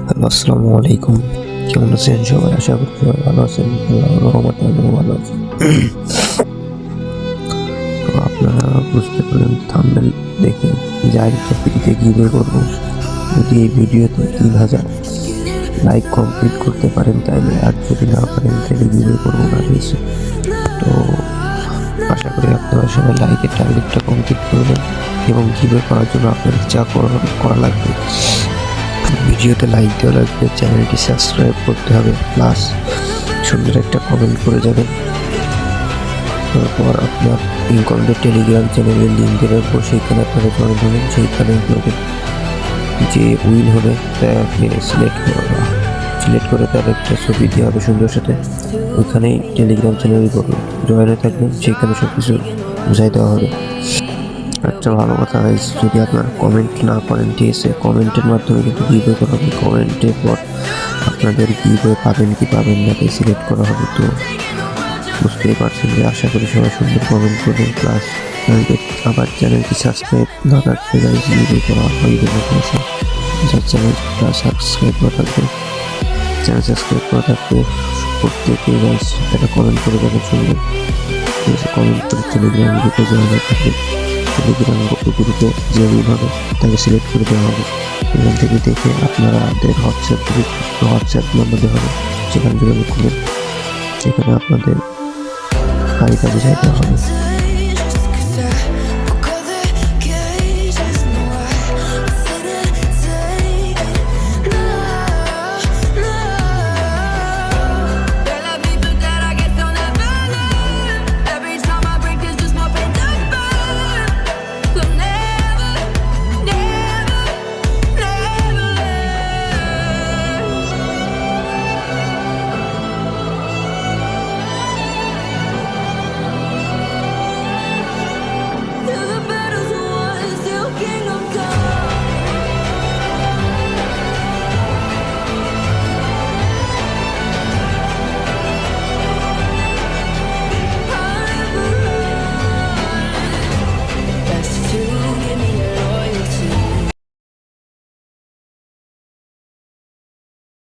Hello, আসসালামু আলাইকুম। কেমন আছেন সবাই? আশা করি সবাই ভালো আছেন। আল্লাহর রহমতে আমিও ভালো আছি। তো আপনারা বুঝতে পারলেন থাম্বনেল দেখে যে আরেকটা ভিডিওতে গিভওয়ে করবো। যদি এই ভিডিওতে 3000 লাইক কমপ্লিট করতে পারেন তাইলে, আর যদি না পারেন তাহলে গিভওয়ে করবো না কিছু। তো আশা করি আপনারা সবাই লাইকের টার্গেটটা কমপ্লিট করবেন এবং গিভওয়ে করার জন্য আপনাদের যা করা লাগবে, ভিডিওতে লাইক দেওয়া লাগবে, চ্যানেলটি সাবস্ক্রাইব করতে হবে, প্লাস সুন্দর একটা কমেন্ট করে যাবেন। তারপর আপনার ইনকমদের টেলিগ্রাম চ্যানেলের লিঙ্ক দিয়ে রাখবো, সেইখানে আপনারা জয়েন হবেন। সেইখানে আপনাদের যে উইল হবে তাকে সিলেক্ট করে তার একটা ছবি দেওয়া হবে সুন্দর সাথে। ওইখানেই টেলিগ্রাম চ্যানেল জয়েন হয়ে থাকবেন, সেইখানে সব কিছু বুঝাই দেওয়া হবে। একটা ভালো কথা গাইস, যদি আপনারা কমেন্ট না করেন, ঠিক আছে, কমেন্টের মাধ্যমে কিন্তু গিভওয়ে করা হবে। কমেন্টের পর আপনাদের গিভওয়ে পাবেন কি পাবেন না তাই সিলেক্ট করা হবে। তো বুঝতেই পারছেন যে আশা করি সবাই সুন্দর কমেন্ট করবেন, প্লাস আবার চ্যানেলটি সাবস্ক্রাইব না রাখলে গাইস গিভওয়ে করা হইবে না। ঠিক আছে, যার চ্যানেলটা সাবস্ক্রাইব করা থাকবে, চ্যানেল সাবস্ক্রাইব করা থাকবে, প্রত্যেকে গাইস একটা কমেন্ট করে যাবেন সুন্দর। ঠিক আছে, কমেন্ট করে টেলিগ্রাম গ্রুপে জয়েন হয়ে থাকবে। টেলিগ্রাম গ্রুপে যে হবে তাকে সিলেক্ট করে দেওয়া হবে। এখান থেকে দেখে আপনাদের হোয়াটসঅ্যাপ নাম্বার দেওয়া হবে, সেখানে যোগাযোগ করবেন। সেখানে আপনাদের কাজে যাইতে হবে।